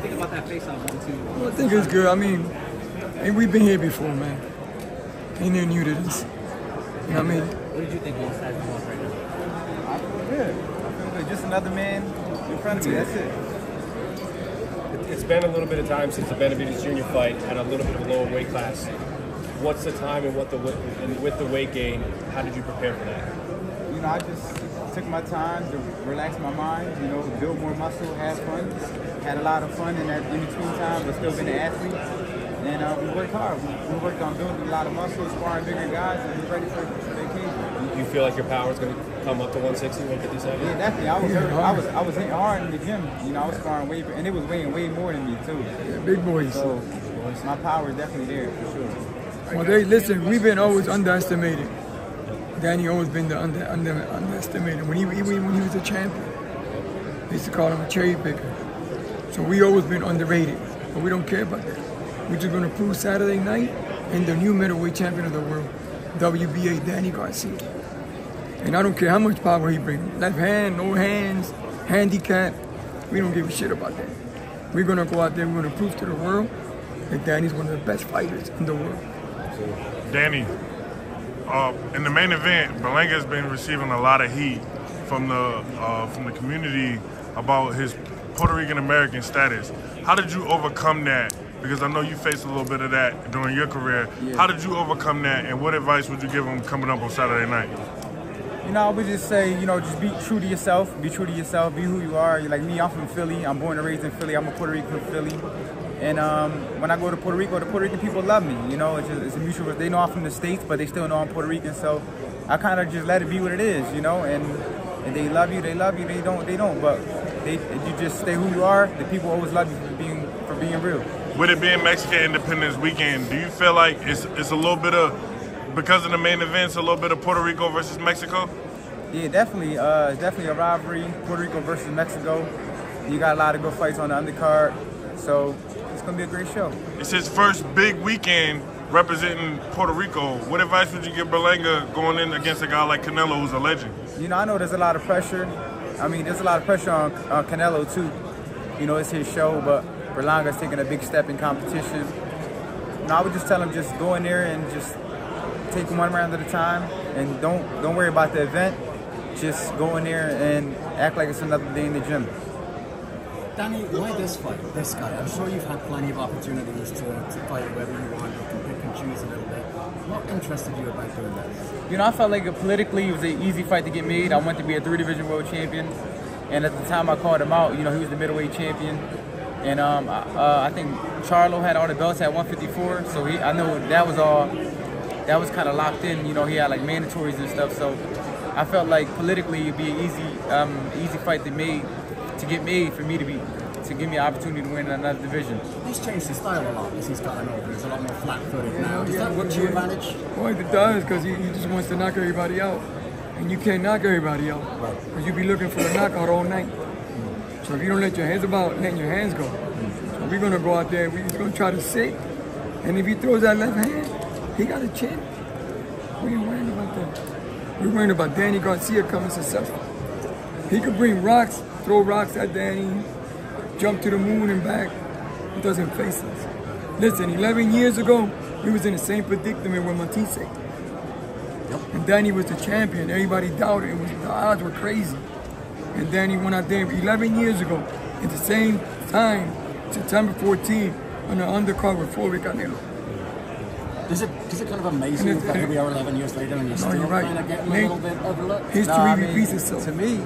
think about that face-off 1-2? Well, I think it's good. I mean, we've been here before, man. Ain't no new to this. You know what I mean? What did you think both sides of the right now? I feel good. Just another man in front of me. That's it. It's been a little bit of time since the Benavidez Jr. fight at a little bit of a lower weight class. What's the time and with the weight gain, how did you prepare for that? You know, I just took my time to relax my mind, you know, build more muscle, have fun. Had a lot of fun in that in-between time, but still been an athlete. And we worked hard. We worked on building a lot of muscle, sparring bigger guys, and we're ready for the occasion. You feel like your power is going to come up to 160, 157? Yeah, definitely. I was hitting hard in the gym. You know, I was sparring way, and it was weighing way more than me too. Yeah, big boys. So my power is definitely there for sure. Well, listen, we've been always underestimated. Danny always been underestimated. When he was a champion, they used to call him a cherry picker. So we always been underrated, but we don't care about that. We're just going to prove Saturday night and the new middleweight champion of the world, WBA Danny Garcia. And I don't care how much power he brings. Left hand, no hands, handicap. We don't give a shit about that. We're going to go out there, we're going to prove to the world that Danny's one of the best fighters in the world. Danny, in the main event, Berlanga has been receiving a lot of heat from the community about his Puerto Rican American status. How did you overcome that? Because I know you faced a little bit of that during your career. Yeah. How did you overcome that, and what advice would you give him coming up on Saturday night? You know, I would just say, you know, just be true to yourself. Be true to yourself. Be who you are. Like me, I'm from Philly. I'm born and raised in Philly. I'm a Puerto Rican from Philly. And when I go to Puerto Rico, the Puerto Rican people love me. You know, it's a mutual. They know I'm from the States, but they still know I'm Puerto Rican. So I kind of just let it be what it is, you know. And they love you. They love you. They don't. But you just stay who you are. The people always love you for being real. With it being Mexican Independence Weekend, do you feel like it's a little bit of, because of the main events, a little bit of Puerto Rico versus Mexico? Yeah, definitely. It's definitely a rivalry, Puerto Rico versus Mexico. You got a lot of good fights on the undercard, so it's going to be a great show. It's his first big weekend representing Puerto Rico. What advice would you give Berlanga going in against a guy like Canelo, who's a legend? You know, I know there's a lot of pressure. I mean, there's a lot of pressure on Canelo, too. You know, it's his show, but Berlanga's taking a big step in competition. You know, I would just tell him just go in there and just take one round at a time, and don't worry about the event. Just go in there and act like it's another day in the gym. Danny, why this fight, this guy? I'm sure you've had plenty of opportunities to fight wherever you want. You can pick and choose a little bit. What interested you about doing this? You know, I felt like politically it was an easy fight to get made. I wanted to be a 3-division world champion, and at the time I called him out. You know, he was the middleweight champion. And I think Charlo had all the belts at 154, so I know that was kind of locked in. You know, he had like mandatories and stuff, so I felt like politically it'd be an easy fight to get made for me to give me an opportunity to win another division. He's changed his style a lot as he's gotten older. He's a lot more flat-footed now. Does that work to your advantage? Well, it does, because he just wants to knock everybody out, and you can't knock everybody out, because you be looking for a knockout all night. So if you don't let your hands about letting your hands go. So we're gonna go out there, we're gonna try to sit. And if he throws that left hand, he got a chin. We ain't worrying about that. We're worrying about Danny Garcia coming successful. He could bring rocks, throw rocks at Danny, jump to the moon and back. He doesn't face us. Listen, 11 years ago, we was in the same predicament with Matisse. And Danny was the champion. Everybody doubted. The odds were crazy. And Danny went out there 11 years ago at the same time, September 14th, on the undercard with Canelo. Is it kind of amazing that here we are 11 years later and you're still kind of getting a little bit overlooked? History repeats itself. To me,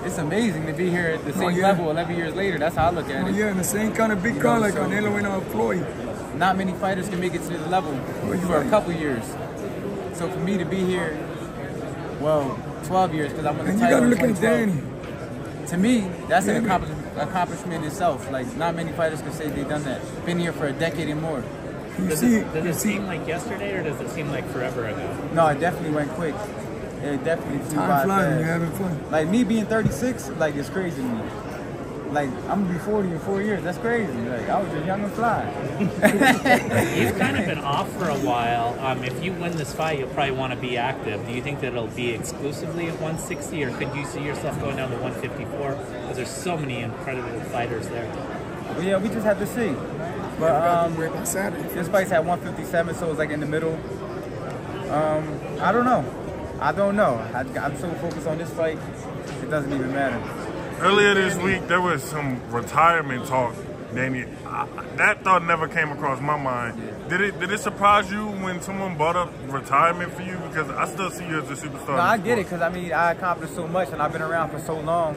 it's amazing to be here at the same level 11 years later. That's how I look at it. Yeah, in the same kind of big car like Canelo and Floyd. Not many fighters can make it to the level for a couple years. So for me to be here, well, 12 years, because I won the title. And you got to look at Danny. To me, that's an accomplishment itself. Like, not many fighters can say they've done that. Been here for a decade and more. Does it seem like yesterday, or does it seem like forever ago? No, it definitely went quick. It definitely flew by Time flying, fast. you're having fun. Like, me being 36, like, it's crazy to me. Like, I'm gonna be 40 in 4 years. That's crazy. Like, I was just young and fly. You've kind of been off for a while. If you win this fight, you'll probably want to be active. Do you think that it'll be exclusively at 160, or could you see yourself going down to 154? Because there's so many incredible fighters there. But yeah, we just have to see. But this fight's at 157, so it's like in the middle. I don't know. I'm so focused on this fight, it doesn't even matter. Earlier this week, there was some retirement talk, Danny. That thought never came across my mind. Did it surprise you when someone brought up retirement for you? Because I still see you as a superstar. No, I get it, because I mean, I accomplished so much and I've been around for so long.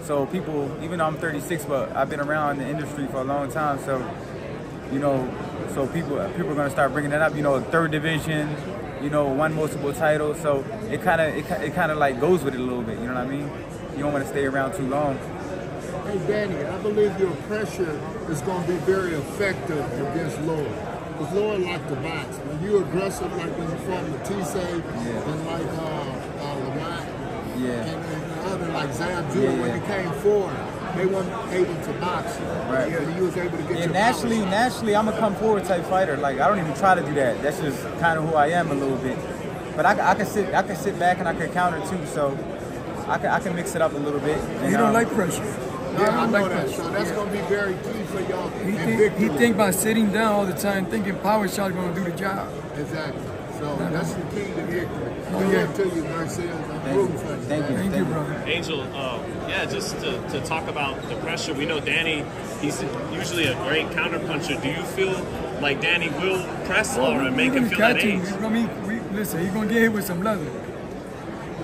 So people, even though I'm 36, but I've been around in the industry for a long time. So, you know, so people are gonna start bringing that up. You know, third division, you know, won multiple titles. So it kind of like goes with it a little bit. You know what I mean? You don't want to stay around too long. Hey Danny, I believe your pressure is going to be very effective against Lara. Because Lara like to box. When you're aggressive, like when you fought Matisse and like Lamont and other like Zab Judah, when you came forward, they weren't able to box you. Right. Yeah, you was able to get your naturally, I'm a come forward type fighter. Like I don't even try to do that. That's just kind of who I am a little bit. But I can sit back and I can counter too. So I can mix it up a little bit. And, he don't like pressure. Yeah, I know that. So that's going to be very key for y'all. He think by sitting down all the time, thinking power shot is going to do the job. Exactly. So that's the key to victory. Good luck to you, Garcia. Thank you, brother. Angel, yeah, just to talk about the pressure. We know Danny, he's usually a great counterpuncher. Do you feel like Danny will press Lara and make him feel that age? Listen, he's going to get hit with some leather.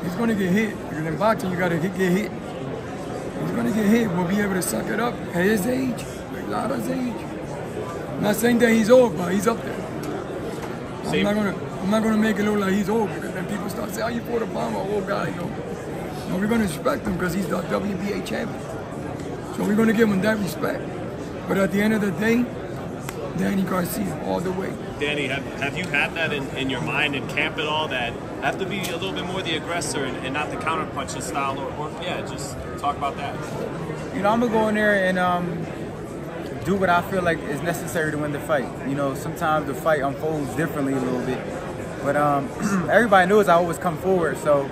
He's going to get hit. Because in boxing, you got to get hit. He's going to get hit. We'll be able to suck it up at his age, like Lara's age. I'm not saying that he's old, but he's up there. I'm not gonna make it look like he's old, because then people start saying, "Oh, you fought a bomb, an old guy." No, we're gonna respect him because he's the WBA champion. So we're gonna give him that respect. But at the end of the day, Danny Garcia all the way. Danny, have you had that in your mind in camp at all, that I have to be a little bit more the aggressor and not the counterpuncher style, or yeah, just talk about that. You know, I'm gonna go in there and do what I feel like is necessary to win the fight. You know, sometimes the fight unfolds differently a little bit, but everybody knows I always come forward, so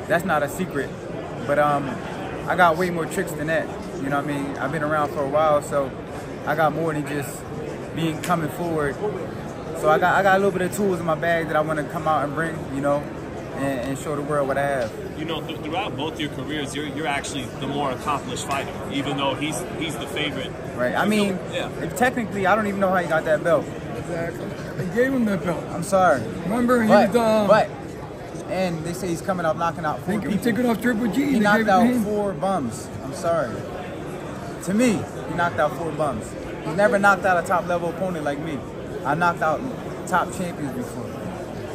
that's not a secret. But I got way more tricks than that. You know what I mean? I've been around for a while, so I got more than just coming forward. So I got a little bit of tools in my bag that I want to come out and bring, you know, and show the world what I have. You know, throughout both your careers, you're actually the more accomplished fighter, even though he's the favorite. Right. I mean, technically, I don't even know how he got that belt. Exactly. They gave him that belt. I'm sorry. Remember, he was and they say he's coming up knocking out 4 people. He took it off Triple G. He knocked out 4 bums. I'm sorry. To me, he knocked out 4 bums. He's never knocked out a top-level opponent like me. I knocked out top champions before.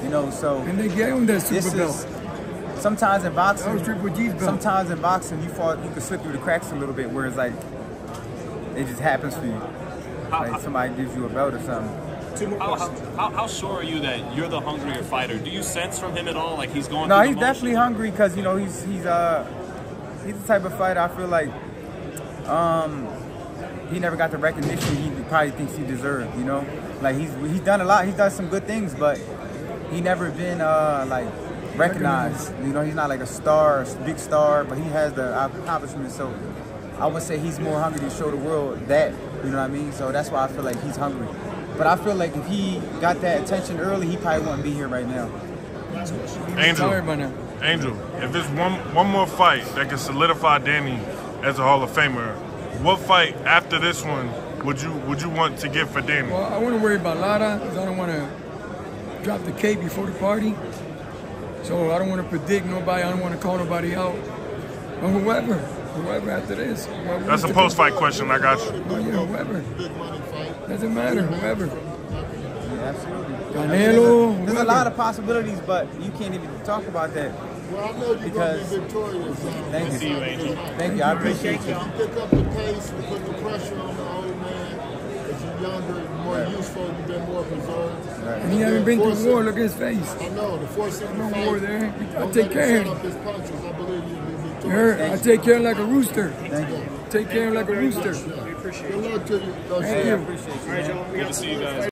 You know, so... And they gave him that super belt. Sometimes in boxing... That was Triple G's belt. Sometimes in boxing, you can slip through the cracks a little bit, where it's like, it just happens for you. Like somebody gives you a belt or something. How sure are you that you're the hungrier fighter? Do you sense from him at all, like he's going? No, he's definitely hungry, because you know he's the type of fighter I feel like he never got the recognition he probably thinks he deserved. You know, like he's done a lot. He's done some good things, but he never been like recognized. You know, he's not like a star, big star, but he has the accomplishments. So I would say he's more hungry to show the world that. You know what I mean? So that's why I feel like he's hungry. But I feel like if he got that attention early, he probably wouldn't be here right now. Angel, if it's one more fight that can solidify Danny as a Hall of Famer, what fight after this one would you want to get for Danny? Well, I want to worry about Lara, because I don't want to drop the cake before the party. So I don't want to predict nobody. I don't want to call nobody out. But whoever after this. That's a post-fight question. I got you. Oh, yeah, whoever. Doesn't matter, whoever. Yeah, absolutely. Canelo. There's a lot of possibilities, but you can't even talk about that. Well, I know you're going to be victorious. Thank you. See you, Angel. Thank you. I appreciate you. Pick up the pace and put the pressure on the old man. As you're younger, more useful, you've been more preserved. And he hasn't been through war. Look at his face. I know. The force of the No fight. war there. I Don't take let care him of set up his punches. I believe you'll be victorious. You heard? I take care of him like a rooster. Thank you. Take care of him like a rooster. Good luck to you. Thank you. I appreciate you. Good to see you guys.